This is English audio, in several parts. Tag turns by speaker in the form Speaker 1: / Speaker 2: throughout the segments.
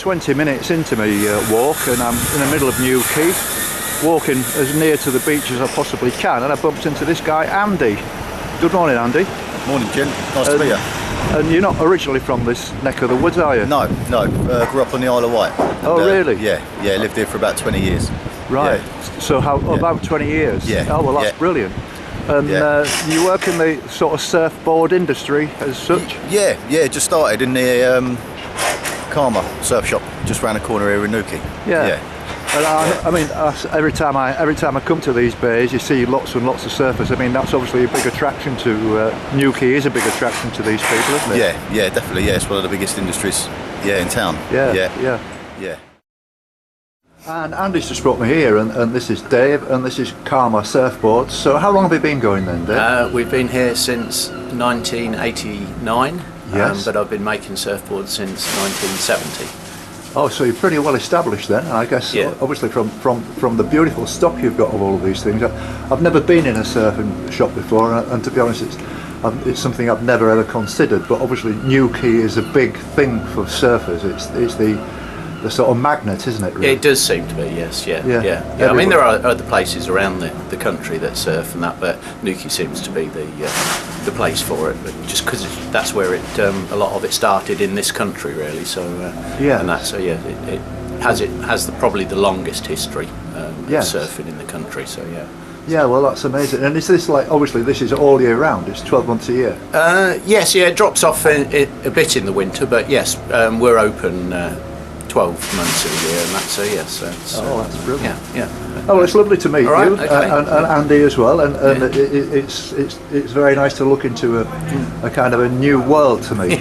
Speaker 1: 20 minutes into my walk, and I'm in the middle of Newquay, walking as near to the beach as I possibly can, and I bumped into this guy, Andy. Good morning, Andy.
Speaker 2: Morning, Jim. Nice to meet you.
Speaker 1: And you're not originally from this neck of the woods, are you?
Speaker 2: No. Grew up on the Isle of Wight. And,
Speaker 1: oh, really?
Speaker 2: Yeah. Lived here for about 20 years.
Speaker 1: Right.
Speaker 2: Yeah.
Speaker 1: So about 20 years?
Speaker 2: Yeah.
Speaker 1: Oh, well, that's brilliant. And you work in the sort of surfboard industry as such?
Speaker 2: Yeah. Just started in the Karma surf shop just round the corner here in Newquay.
Speaker 1: Yeah. And I mean, every time I come to these bays, you see lots and lots of surfers. I mean, that's obviously a big attraction to Newquay. Is a big attraction to these people, isn't it?
Speaker 2: Yeah, definitely. Yeah, it's one of the biggest industries. In town. Yeah.
Speaker 1: And Andy's just brought me here, and this is Dave, and this is Karma Surfboards. So how long have you been going then, Dave?
Speaker 3: We've been here since 1989.
Speaker 1: Yes.
Speaker 3: But I've been making surfboards since 1970.
Speaker 1: Oh, so you're pretty well established then, I guess.
Speaker 3: Yeah.
Speaker 1: Obviously from the beautiful stock you've got of all of these things. I've never been in a surfing shop before, and to be honest, it's something I've never ever considered. But obviously, Newquay is a big thing for surfers. It's the sort of magnet, isn't it? Really?
Speaker 3: It does seem to be, yes. Yeah. I mean, there are other places around the country that surf and that, but Newquay seems to be the place for it. But just because that's where a lot of it started in this country, really. So it has probably the longest history of surfing in the country. So yeah.
Speaker 1: Yeah, well, that's amazing. And is this obviously this is all year round? It's 12 months a year.
Speaker 3: Yes, it drops off a bit in the winter, but yes, we're open 12 months of the year, and that's yes.
Speaker 1: That's brilliant.
Speaker 3: Yeah.
Speaker 1: Oh, well, it's lovely to meet you,
Speaker 3: okay.
Speaker 1: and Andy as well. And it's very nice to look into a kind of a new world to me.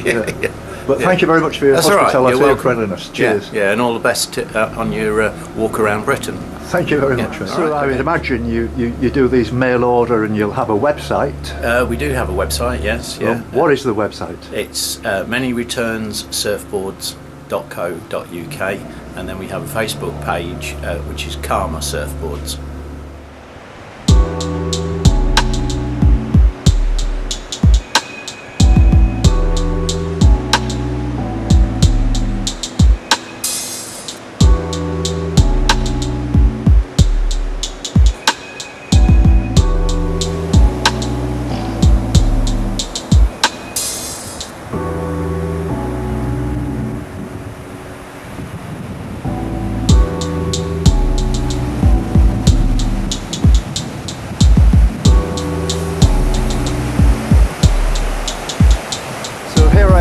Speaker 1: But thank you very much for your hospitality and friendliness. Cheers.
Speaker 3: Yeah, and all the best on your walk around Britain.
Speaker 1: Thank you very much. So I would imagine you do these mail order, and you'll have a website.
Speaker 3: We do have a website, yes. Yeah.
Speaker 1: What is the website?
Speaker 3: It's manyreturnssurfboards.co.uk, and then we have a Facebook page which is Karma Surfboards.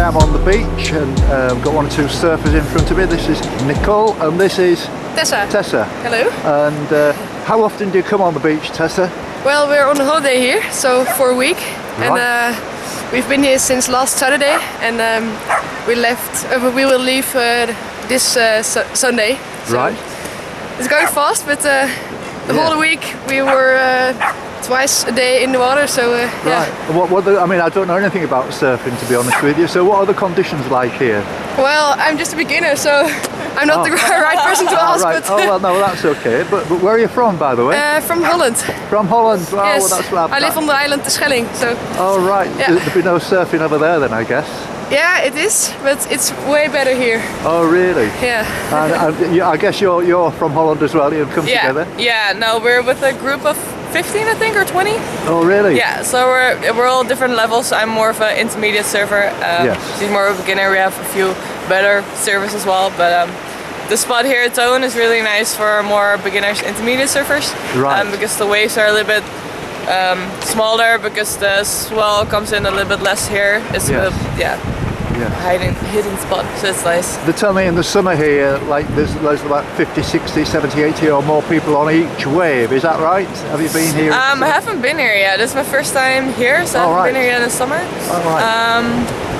Speaker 1: I'm on the beach, and I've got one or two surfers in front of me. This is Nicole, and this is Tessa.
Speaker 4: Hello.
Speaker 1: And how often do you come on the beach, Tessa?
Speaker 4: Well, we're on holiday here, so for a week,
Speaker 1: right.
Speaker 4: And we've been here since last Saturday, and we will leave this Sunday. So
Speaker 1: right.
Speaker 4: It's going fast, but the whole week we were twice a day in the water, so
Speaker 1: right. I mean, I don't know anything about surfing, to be honest with you, so what are the conditions like here?
Speaker 4: Well, I'm just a beginner, so I'm not the right person to ask.
Speaker 1: Right.
Speaker 4: But
Speaker 1: well, no, that's okay. But where are you from, by the way?
Speaker 4: From Holland.
Speaker 1: From Holland. Oh,
Speaker 4: yes.
Speaker 1: Well, that's
Speaker 4: I live on the island the Schelling, so.
Speaker 1: Oh right.
Speaker 4: Yeah.
Speaker 1: There'll be no surfing over there then, I guess.
Speaker 4: Yeah, it is, but it's way better here.
Speaker 1: Oh really?
Speaker 4: Yeah.
Speaker 1: And I guess you're from Holland as well. You've come together.
Speaker 4: Yeah. No, we're with a group of 15, I think, or 20.
Speaker 1: Oh really?
Speaker 4: Yeah. So we're all different levels. I'm more of an intermediate surfer.
Speaker 1: Yes.
Speaker 4: She's more of a beginner. We have a few better surfers as well, but the spot here at Toon is really nice for more beginners, intermediate surfers.
Speaker 1: Right.
Speaker 4: Because the waves are a little bit smaller, because the swell comes in a little bit less here. It's a hidden spot, so it's nice.
Speaker 1: They tell me in the summer here, like there's about 50, 60, 70, 80 or more people on each wave. Is that right? Have you been here?
Speaker 4: I haven't been here yet. This is my first time here, so I haven't been here yet in the summer.
Speaker 1: Oh, right.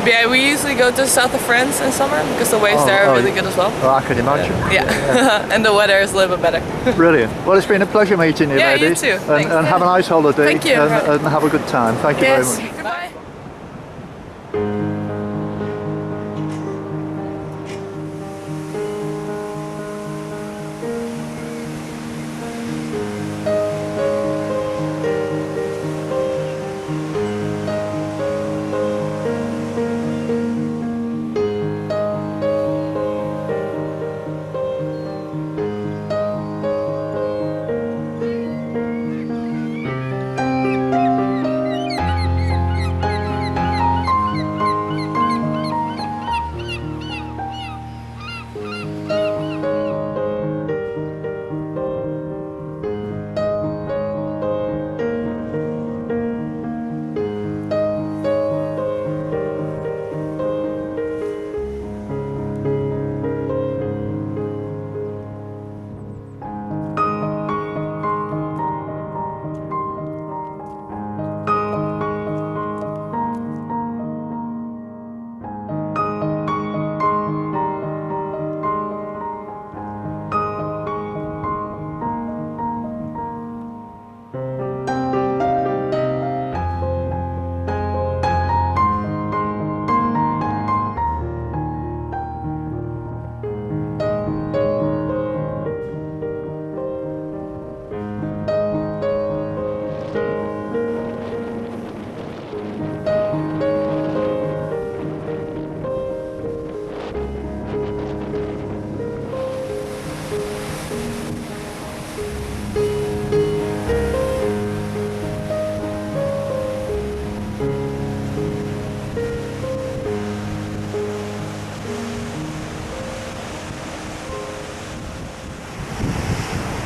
Speaker 4: Yeah, we usually go to the south of France in summer because the waves there are really good as well.
Speaker 1: Oh, I can imagine.
Speaker 4: Yeah. And the weather is a little bit better.
Speaker 1: Brilliant. Well, it's been a pleasure meeting you, ladies.
Speaker 4: You too.
Speaker 1: And have a nice holiday.
Speaker 4: Thank you.
Speaker 1: And have a good time. Thank you very much.
Speaker 4: Goodbye.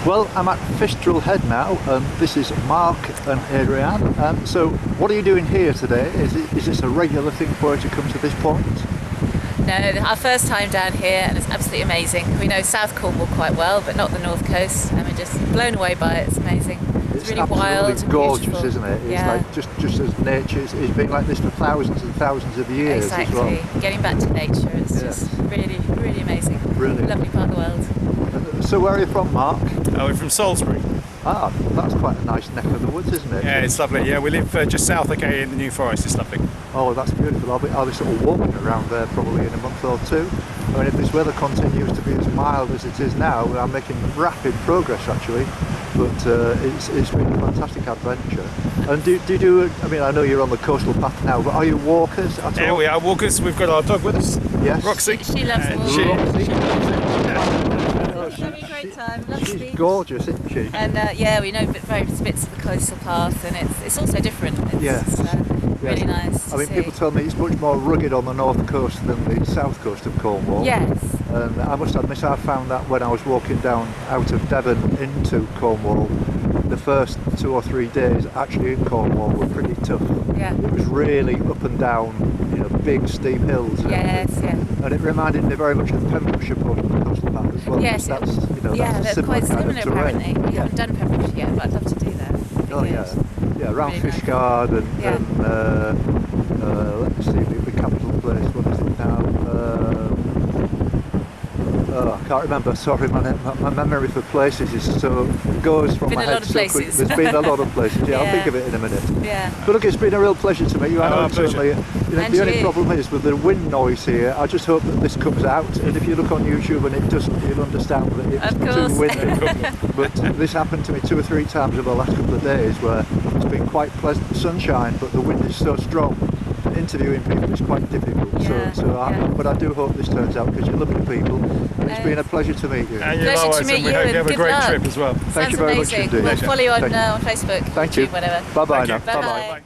Speaker 1: Well, I'm at Fistral Head now, and this is Mark and Adrienne. So, what are you doing here today? Is this a regular thing for you to come to this point?
Speaker 5: No, our first time down here, and it's absolutely amazing. We know South Cornwall quite well, but not the North Coast, and we're just blown away by it. It's amazing. It's really wild and
Speaker 1: gorgeous,
Speaker 5: beautiful.
Speaker 1: Isn't it? It's
Speaker 5: yeah.
Speaker 1: like just as nature. It's been like this for thousands and thousands of years
Speaker 5: Exactly.
Speaker 1: as well.
Speaker 5: Getting back to nature, it's just really, really amazing.
Speaker 1: Brilliant.
Speaker 5: Lovely part of the world.
Speaker 1: So where are you from, Mark?
Speaker 6: We're from Salisbury.
Speaker 1: Ah, that's quite a nice neck of the woods, isn't it?
Speaker 6: Yeah, it's lovely. Yeah, we live just south of Newquay in the New Forest. It's lovely.
Speaker 1: Oh, that's beautiful. I'll be sort of walking around there probably in a month or two. I mean, if this weather continues to be as mild as it is now, I'm making rapid progress actually. But it's been a fantastic adventure. And do you do? I mean, I know you're on the coastal path now, but are you walkers at all?
Speaker 6: Yeah, we are walkers. We've got our dog with us.
Speaker 1: Yes.
Speaker 6: Roxy.
Speaker 5: She loves
Speaker 6: And
Speaker 5: walking.
Speaker 6: she-
Speaker 5: Having a great time. Loves
Speaker 1: She's
Speaker 5: beach.
Speaker 1: gorgeous, isn't she?
Speaker 5: And yeah, we know various bits of the coastal path, and it's also different. It's
Speaker 1: Yes.
Speaker 5: really nice.
Speaker 1: I mean,
Speaker 5: to
Speaker 1: people
Speaker 5: see.
Speaker 1: tell me it's much more rugged on the north coast than the south coast of Cornwall.
Speaker 5: Yes.
Speaker 1: And I must admit, I found that when I was walking down out of Devon into Cornwall, the first 2 or 3 days actually in Cornwall were pretty tough.
Speaker 5: Yeah.
Speaker 1: It was really up and down, big steep hills.
Speaker 5: Yes. Yeah.
Speaker 1: And it reminded me very much of Pembrokeshire part of the coastal path as well.
Speaker 5: Yes,
Speaker 1: That's,
Speaker 5: yeah,
Speaker 1: that's a
Speaker 5: they're quite
Speaker 1: kind
Speaker 5: similar
Speaker 1: of terrain.
Speaker 5: apparently. We haven't done Pembrokeshire yet, but I'd love to do that.
Speaker 1: Oh yeah, yeah, around
Speaker 5: Really nice.
Speaker 1: Fishguard and,
Speaker 5: Yeah.
Speaker 1: let me see, the capital place, what is it now? I can't remember, sorry, my memory for places is goes from
Speaker 5: Been
Speaker 1: my
Speaker 5: a
Speaker 1: head
Speaker 5: lot of
Speaker 1: so quick.
Speaker 5: places.
Speaker 1: There's been a lot of places, yeah, I'll
Speaker 5: Yeah.
Speaker 1: think of it in a minute.
Speaker 5: Yeah.
Speaker 1: But look, it's been a real pleasure to meet you. I know it's
Speaker 6: pleasure.
Speaker 1: only,
Speaker 5: And
Speaker 1: the only
Speaker 5: you.
Speaker 1: problem is with the wind noise here. I just hope that this comes out, and if you look on YouTube and it doesn't, you'll understand that it's
Speaker 5: Of course.
Speaker 1: too windy. But this happened to me 2 or 3 times over the last couple of days where it's been quite pleasant sunshine, but the wind is so strong. Interviewing people is quite difficult.
Speaker 5: Yeah,
Speaker 1: But I do hope this turns out because you're lovely people, and it's been a pleasure to meet you.
Speaker 6: And you
Speaker 5: Pleasure
Speaker 6: know
Speaker 5: to
Speaker 6: us,
Speaker 5: meet
Speaker 6: and we
Speaker 5: you,
Speaker 6: hope
Speaker 5: and
Speaker 6: you have a
Speaker 5: good
Speaker 6: great
Speaker 5: luck.
Speaker 6: trip as well.
Speaker 1: Thank
Speaker 5: Sounds
Speaker 1: you very
Speaker 5: amazing.
Speaker 1: much indeed.
Speaker 5: We'll follow you on
Speaker 1: Thank
Speaker 5: on Facebook,
Speaker 1: Thank you.
Speaker 5: YouTube, whatever.
Speaker 1: Bye-bye now.
Speaker 6: Thank you.
Speaker 5: Bye-bye.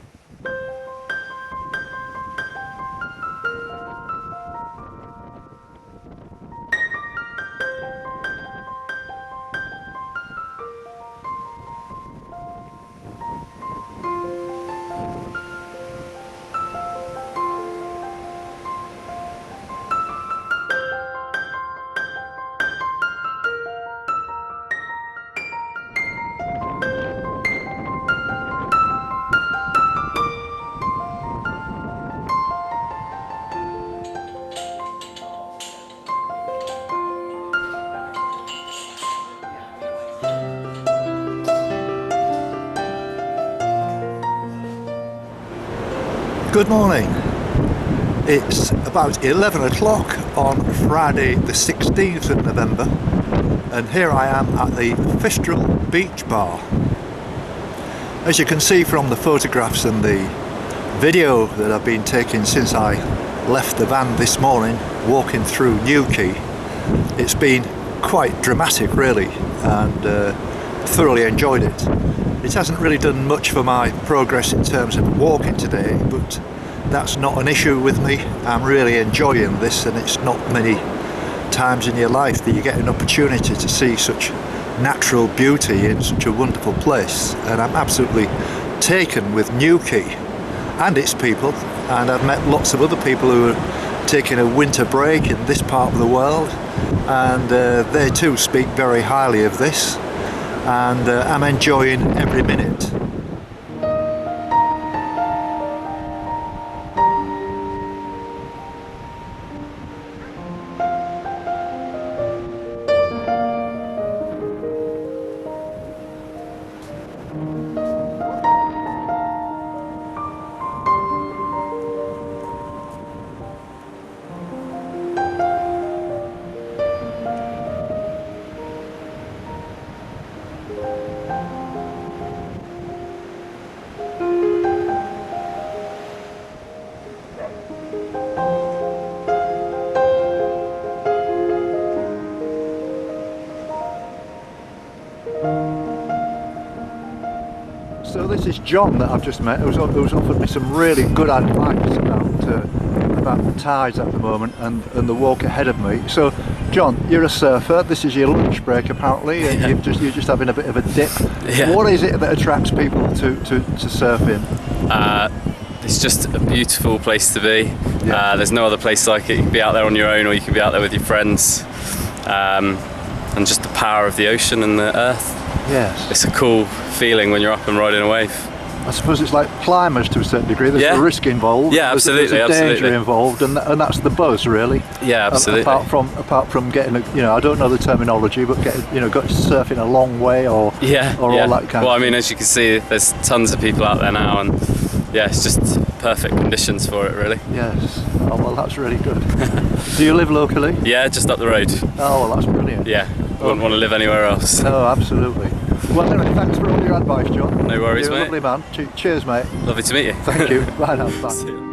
Speaker 1: Good morning. It's about 11 o'clock on Friday the 16th of November, and here I am at the Fistral Beach Bar. As you can see from the photographs and the video that I've been taking since I left the van this morning walking through Newquay, it's been quite dramatic really, and thoroughly enjoyed it. It hasn't really done much for my progress in terms of walking today, but that's not an issue with me. I'm really enjoying this, and it's not many times in your life that you get an opportunity to see such natural beauty in such a wonderful place, and I'm absolutely taken with Newquay and its people, and I've met lots of other people who are taking a winter break in this part of the world, and they too speak very highly of this, and I'm enjoying every minute. So this is John that I've just met, who's offered me some really good advice about about the tides at the moment and the walk ahead of me. So, John, you're a surfer. This is your lunch break apparently, and you're just having a bit of a dip.
Speaker 7: Yeah.
Speaker 1: What is it that attracts people to surfing?
Speaker 7: It's just a beautiful place to be.
Speaker 1: Yeah.
Speaker 7: There's no other place like it. You can be out there on your own, or you can be out there with your friends. And just the power of the ocean and the earth.
Speaker 1: Yes.
Speaker 7: It's a cool feeling when you're up and riding a wave.
Speaker 1: I suppose it's like climbers to a certain degree. There's a risk involved.
Speaker 7: Yeah, absolutely.
Speaker 1: There's a danger
Speaker 7: absolutely.
Speaker 1: involved, and that's the buzz, really.
Speaker 7: Yeah, absolutely.
Speaker 1: Apart from getting, I don't know the terminology, but got surfing a long way or all that kind.
Speaker 7: Well,
Speaker 1: of
Speaker 7: I mean, as you can see, there's tons of people out there now, and it's just perfect conditions for it, really.
Speaker 1: Yes. Oh well, that's really good. Do you live locally?
Speaker 7: Yeah, just up the road.
Speaker 1: Oh well, that's brilliant.
Speaker 7: Yeah, wouldn't want to live anywhere else.
Speaker 1: No, absolutely. Well, anyway, thanks for all your advice, John.
Speaker 7: No worries,
Speaker 1: You're a
Speaker 7: mate.
Speaker 1: lovely man. Cheers, mate.
Speaker 7: Lovely to meet you.
Speaker 1: Thank you. Bye now. Bye.
Speaker 7: See you.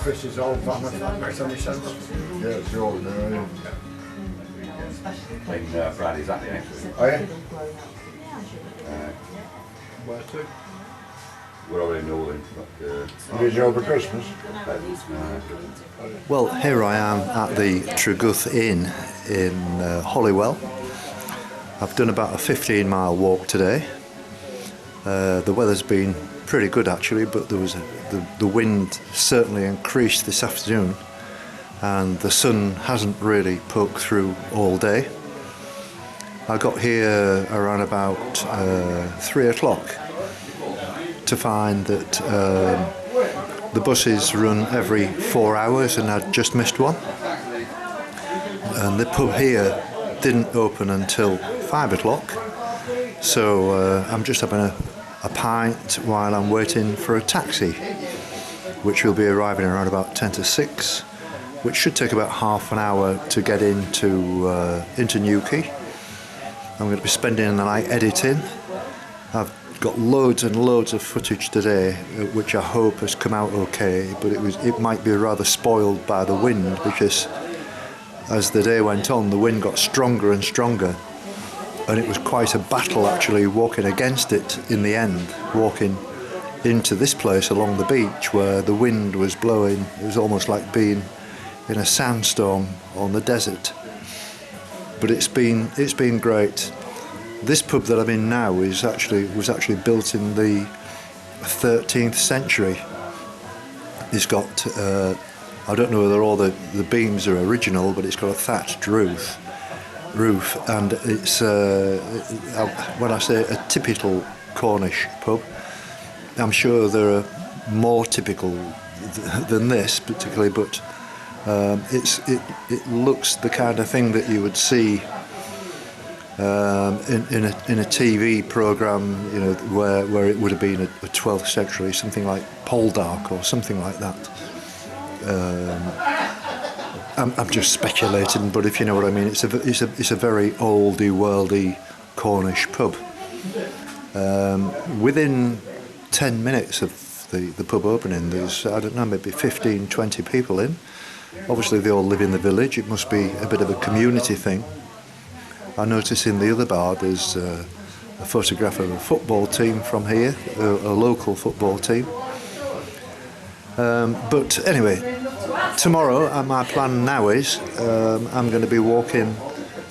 Speaker 8: Chris's old van, if that makes any sense. Yeah, it's yours there, yeah.
Speaker 9: Playing Friday, Saturday next week.
Speaker 8: Oh yeah?
Speaker 1: Where to?
Speaker 9: We're already knowing, but...
Speaker 8: You did over Christmas?
Speaker 1: Well, here I am at the Treguth Inn in Holywell. I've done about a 15-mile walk today. The weather's been pretty good actually, but there was the wind certainly increased this afternoon, and the sun hasn't really poked through all day. I got here around about 3 o'clock to find that the buses run every 4 hours, and I'd just missed one. And the pub here didn't open until 5 o'clock, so I'm just having a pint while I'm waiting for a taxi, which will be arriving around about 10 to 6, which should take about half an hour to get into Newquay. I'm going to be spending the night editing. I've got loads and loads of footage today, which I hope has come out okay, but it might be rather spoiled by the wind, because as the day went on, the wind got stronger and stronger, and it was quite a battle actually walking against it in the end, walking into this place along the beach where the wind was blowing. It was almost like being in a sandstorm on the desert. But it's been great. This pub that I'm in now was actually built in the 13th century. It's got I don't know whether all the beams are original, but it's got a thatched roof, and it's when I say a typical Cornish pub, I'm sure there are more typical than this particularly, but it looks the kind of thing that you would see in a TV program, you know, where it would have been a 12th century, something like Poldark or something like that. I'm just speculating, but if you know what I mean, it's a very oldie worldy Cornish pub. Within 10 minutes of the pub opening, there's, I don't know, maybe 15-20 people in. Obviously they all live in the village. It must be a bit of a community thing. I notice in the other bar there's a photograph of a football team from here, a local football team. But anyway, tomorrow my plan now is I'm going to be walking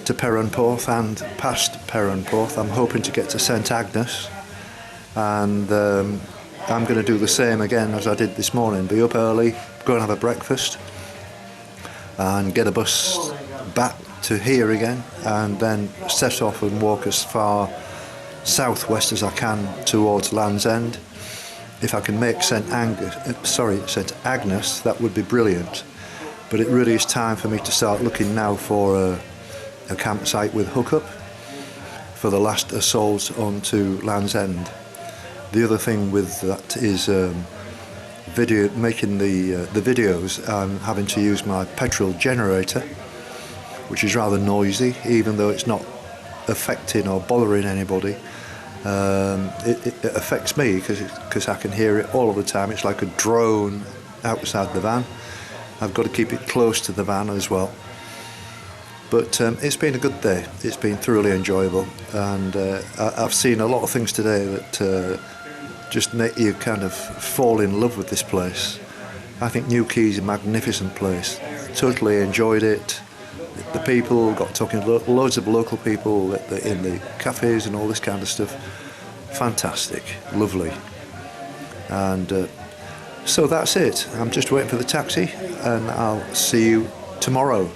Speaker 1: to Perranporth and past Perranporth. I'm hoping to get to St Agnes, and I'm going to do the same again as I did this morning. Be up early, go and have a breakfast, and get a bus back to here again, and then set off and walk as far southwest as I can towards Land's End. If I can make St Agnes, that would be brilliant. But it really is time for me to start looking now for a campsite with hookup for the last assault onto Land's End. The other thing with that is making the videos. I'm having to use my petrol generator, which is rather noisy, even though it's not affecting or bothering anybody. It affects me because I can hear it all of the time. It's like a drone outside the van. I've got to keep it close to the van as well. But it's been a good day. It's been thoroughly enjoyable, and I've seen a lot of things today that just make you kind of fall in love with this place. I think Newquay is a magnificent place. Totally enjoyed it. The people, got talking to loads of local people in the cafes and all this kind of stuff. Fantastic, lovely. And so that's it. I'm just waiting for the taxi, and I'll see you tomorrow.